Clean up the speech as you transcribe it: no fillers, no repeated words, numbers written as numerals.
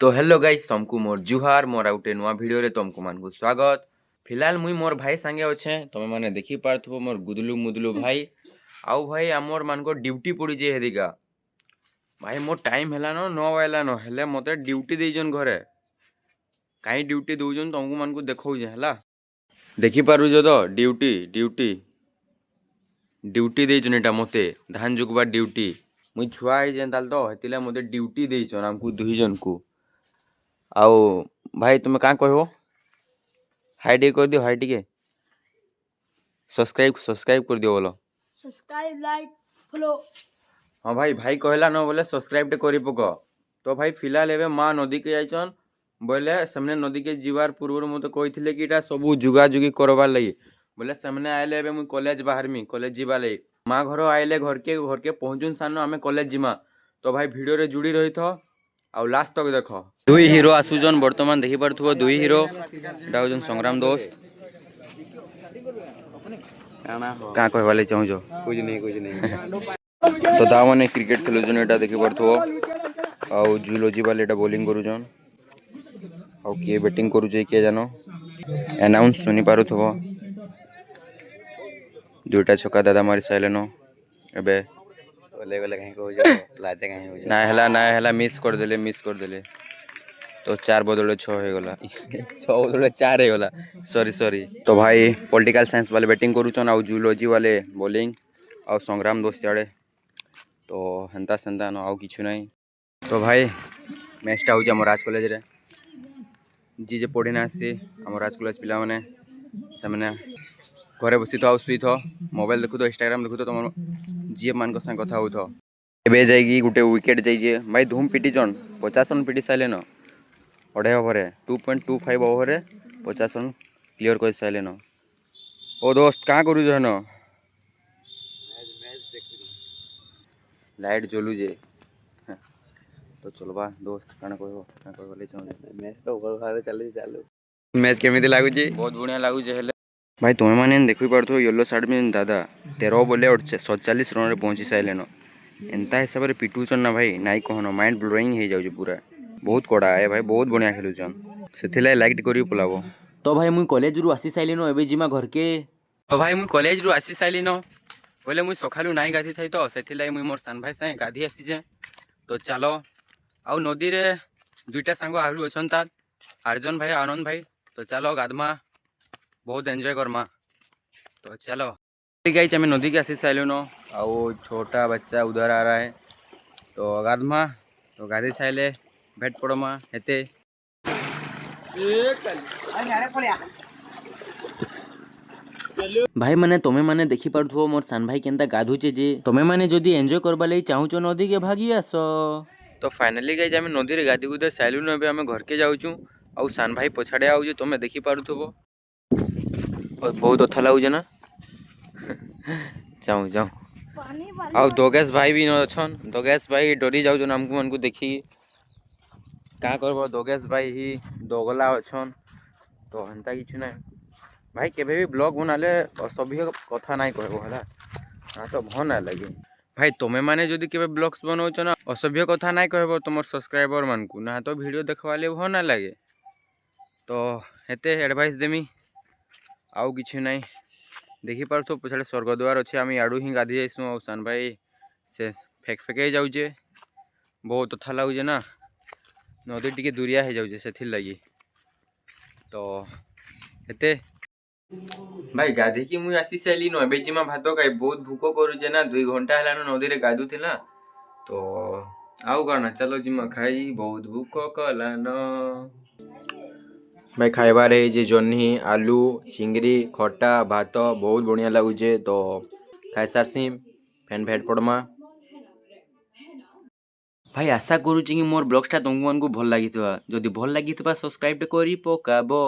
तो hello guys तुमको मोर जुहार मोर आउटे नुआ वीडियो रे तुमको मान को स्वागत। फिलहाल मुई मोर भाई संगे अच्छे तुम माने देखि पारथबो मोर गुदलू मुदलू भाई आउ भाई आमर मान को ड्यूटी पड़ी जे हेदिका भाई मोर टाइम हैला न 9 वाला न हेले मते ड्यूटी देजन घरे काई ड्यूटी दोजन तुमको मान को देखौ जे हला देखि पारु जो तो ड्यूटी ड्यूटी ड्यूटी देजन एटा मते धान जुगबा ड्यूटी मुई छुआ है जेन ताल तो हेतिला मते ड्यूटी देजन हमकु दुई जन को आओ भाई तुम्हें क्या कहबो हाई टे कर दियो हाई टिके सब्सक्राइब सब्सक्राइब कर दियो बोलो सब्सक्राइब लाइक फॉलो। हाँ भाई भाई कहला न बोले सब्सक्राइब टे करी पक। तो भाई फिलहाल एबे माँ नदी के जाइछन बोले सेमने नदी के जीवार पूर्व मते कहिथिले कि इटा सब जुगा जुगी करबार लगी बोले सेमने आइले एबे मुई कॉलेज बाहरमी कॉलेज जीवा लगी माँ घर आइले घर के पहुंचुन सान आमे कॉलेज जिमा। तो भाई वीडियो रे जुड़ी रही थो आउ लास्ट तक देख दुई हीरो आसुजन बर्तमान देखि पारथुबो दुई हीरो एटा होजन संग्राम दोस्त का कहवाले चाहूजो कुछ नहीं तो ता माने क्रिकेट खेलुजन एटा देखि पारथुबो आउ जूलॉजी वाले एटा बॉलिंग करूजन आउ किए बैटिंग करूजे किए जानो अनाउंस सुनी पारुथबो दुटा छक्का दादा मारी साइलेनो एबे बोले बोले कहीं को जाओ लाते कहीं हो जाओ ना हैला मिस कर देले तो 4 बदले 6 हो गला 6 बदले 4 हो गला सॉरी सॉरी। तो भाई पॉलिटिकल साइंस वाले बैटिंग करूचन आउ जूलॉजी वाले बॉलिंग आउ संग्राम दोस्त आड़े तो हेन्ता सेन्ता न आउ किछु नहीं। तो भाई मैचटा हो आम राज कॉलेज रे जी जे पढ़ी ना आसी आम राज कॉलेज पिला माने से माने घरे बसी तो आउ सुई थो मोबाइल देखु तो इंस्टाग्राम देखु तो तुम जी मान को संग कथा हो एबे जाइगी गुटे विकेट जाइए भाई धूम पिटी जन 50 रन पिटी साइले न अढ़ाई ओवर 2.25 ओवर 50 रन क्लियर कर साइले न। ओ दोस्त कहाँ करू जो न लाइट जलू जे तो चलबा दोस्त काना कहबो ले मैच तो ओवर भारे चले चालू मैच केमिति लागु जे बहुत बढ़िया लागु जे हेले भाई तुमे माने देखि पारथो येलो शर्ट में दादा 13 बॉले और 47 रन रे पहुंची साइले न एंता हिसाब रे पिटुचन ना भाई नाइ कहनो माइंड ब्लोइंग हो जाउ पूरा बहुत कड़ा है भाई बहुत बढ़िया खेलुचन सेथिला लाइक करी पलाबो। तो भाई मुई कॉलेज रु आसी साइली न एबे जिमा घर के तो भाई मुई कॉलेज रु आसी साइली न बोले मुई सखालु नाइ गाधी थाई तो सेथिला मुई मोर सान भाई साए गाधी आसी जे तो चलो आउ नदी रे दुईटा सांग आहुरी अछन ता आर्जन भाई आनंद भाई तो चलो गाधमा बहुत एंजॉय करमा। तो चलो गाइस हमें नदी के आसी साइलु न आउ छोटा बच्चा उधर आ रहा है तो गाधमा तो गाधी साइले भेट पड़मा हेते भाई माने तुम्हें माने देखि पारथो मोर सान भाई केनता गाधुचे जे तुम्हें माने जदी एंजॉय करबा लई चाहूचो नदी के भागी आसो। तो फाइनली गाइस हमें नदी रे गाधी गुदे साइलु न एबे हमें घर के जाउचू आउ सान भाई पछाड़े आउ जे तुम्हें देखि पारुथबो और बहुत अच्छा लागु ना जाऊ जाऊ आउ दोगेश भाई भी न अछन दोगेश भाई डरी जाउ जो हमको मन को देखी का करबो दोगेश भाई ही दोगला अछन तो हंता किछु नै भाई केबे भी ब्लॉग बनाले असभ्य कथा नाइ कहबो हला हां तो भन ना लगे भाई तुमे माने जदी केबे ब्लॉग्स बनौछ ना असभ्य कथा नाइ कहबो तुमर सब्सक्राइबर मान को ना तो वीडियो देखवाले भन ना लगे तो हेते एडवाइस देमी आउ किछु नै देखि पारथो पछाड़े स्वर्गद्वार अच्छे आम याडू ही गाधी जाइसु आ सान भाई से फेक फेके जाऊे बहुत अच्छा लगुचे ना नदी टी दूरिया हो जाऊे से लगी तो हेते भाई गाधी की मुई आसी साइली न एबे जिमा भात खाई बहुत भूख करूचे ना 2 घंटा हला नदी रे गाधु थिला तो आउ करना चलो जिमा खाई बहुत भूख कला न भाई खाइबार है जे जन्ही आलू चिंगरी खट्टा भात बहुत बढ़िया लगुचे तो खाई सारसी फैन भेट पड़मा भाई आशा करूची कि मोर ब्लॉग्सटा तुमको भल लगी जदि भल लगी सब्सक्राइब करी पकाबो।